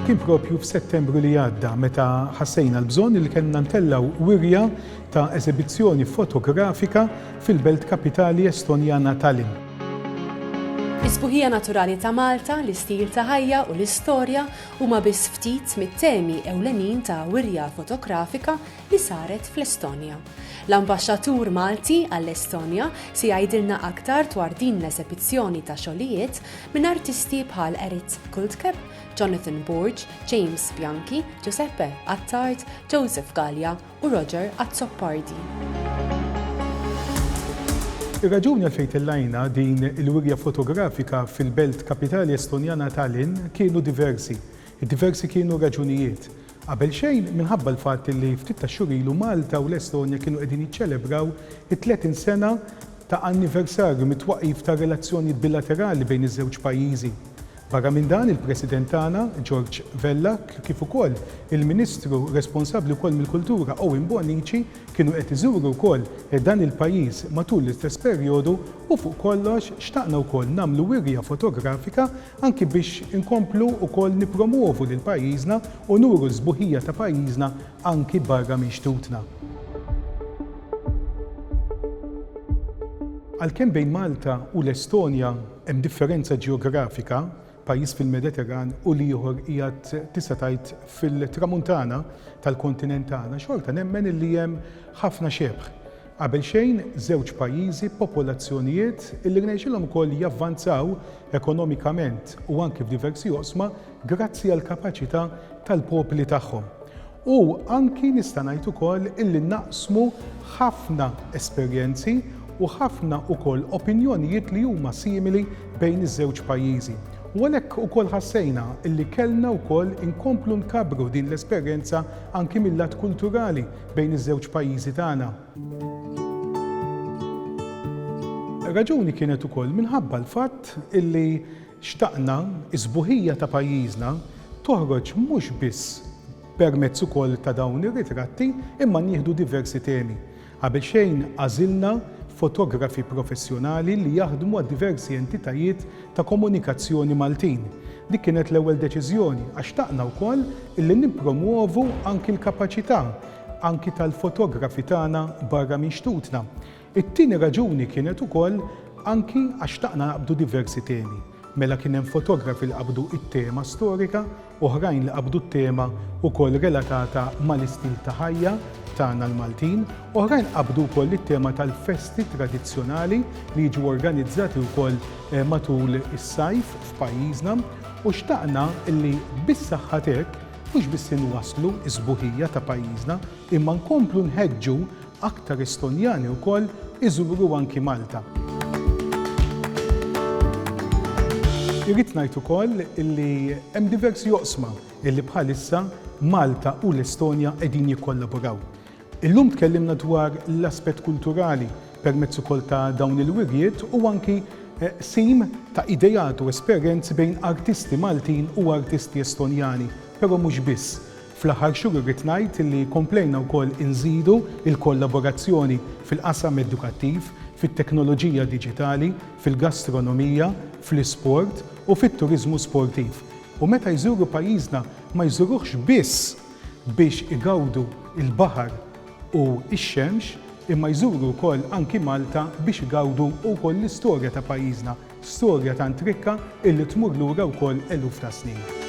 Kien propju f'Settembru li għadda meta ħassejna l-bżonn li kellna ntellaw wirja ta' eżibizzjoni fotografika fil-belt kapitali Estonjana Tallinn. Is-sbuħija naturali ta' Malta, l-istil ta' ħajja u l-istorja huma biss ftit mit-temi ewlenin ta' wirja fotografika li saret fl-Estonja. L-Ambaxxatur Malti għall-Estonja se jgħidilna aktar dwar din l-eżibizzjoni ta' xogħlijiet minn artisti bħal Erit Kultkep, Jonathan Borge, James Bianchi, Giuseppe Attard, Joseph Gallia u Roger Azzopardi. Ir-raġuni għalfejn tellajna din il-wirja fotografika fil-belt kapitali Estonjana Tallinn kienu diversi. Diversi kienu raġunijiet. Qabel xejn minħabba l-fatt li ftit ta' xhur ilu Malta u l-Estonja kienu qegħdin jiċċelebraw it-30 sena ta' anniversarju mit-twaqqif ta' relazzjonijiet bilaterali bejn iż-żewġ pajjiżi. Barra minn dan il-President tagħna George Vellak kif ukoll il-Ministru responsabbli wkoll mill-Kultura Owen Bonnici kienu qed iżuru wkoll dan il-pajjiż matul l-istess perjodu u fuq kollox xtaqna wkoll nagħmlu wirja fotografika anki biex inkomplu wkoll nippromovu lil pajjiżna u nuru l-sbuħija ta' pajjiżna anki barra minn xtutna. Għalkemm bejn Malta u l-Estonja hemm differenza ġeografika, pajjiż fil-Mediterran u ieħor qiegħed tista' tgħid fil-tramuntana tal-kontinent tagħna, xorta nemmen li hemm ħafna xebħ. Qabel xejn żewġ pajjiżi popolazzjonijiet illi rnexxilhom ukoll javvanzaw ekonomikament u anke f'diversi oqsma grazzi għall kapaċità tal-popli tagħhom. U anki nista' ngħid ukoll illi naqsmu ħafna esperjenzi u ħafna ukoll opinjonijiet li huma simili bejn iż-żewġ pajjiżi. U għalhekk ukoll ħassejna illi kellna wkoll inkomplu nkabru din l-esperjenza anki mill-lat kulturali bejn iż-żewġ pajjiżi tagħna. Raġuni kienet ukoll minħabba l-fatt illi xtaqna is-sbuħija ta' pajjiżna toħroġ mhux biss permezz ukoll ta' dawn ir-ritratti imma nieħdu diversi temi. Qabel xejn għażilna fotografi professjonali li jaħdmu għad diversi entitajiet ta' komunikazzjoni Maltin. Dik kienet l-ewwel deċiżjoni għax taqna wkoll illi nippromuovu anki l-kapaċità anki tal-fotografi tagħna barra minn xtutna. It-tieni raġuni kienet ukoll anki għax taqna naqbdu diversi temi. Mela kien hemm fotografi li qabdu it-tema storika, oħrajn li qabdu t-tema wkoll relatata mal-istil ta' ħajja tagħna l-Maltin, oħrajn qabdu wkoll it-tema tal-festi tradizzjonali li jiġu organizzati wkoll matul is-sajf f'pajjiżna u xtaqna illi bis-saħħa hekk mhux biss inwasslu s-sbuħija ta' pajjiżna imma nkomplu nħeġġu aktar Estonjani wkoll iżuru anki Malta. Irrid ngħid ukoll illi hemm diversi oqsma illi bħalissa Malta u l-Estonja qegħdin jikkollaboraw. Illum tkellimna dwar l-aspett kulturali permezz ukoll ta' dawn il-wirjiet u anki sim ta' idejat u esperjenzi bejn artisti Maltin u artisti Estonjani, però mhux biss. Fl-aħħar xhur irrid ngħid li komplejna wkoll inżidu il-kollaborazzjoni fil-qasam edukattiv, fit-teknoloġija diġitali, fil-gastronomija, fl-isport u fit-turiżmu sportiv. U meta jżuru pajjiżna ma jżuruhx biss biex igawdu il-baħar u x-xemx, imma jżuru wkoll anki Malta biex igawdu wkoll l-istorja ta' pajjiżna, storja tant rikka illi tmur lura wkoll eluf ta' snin.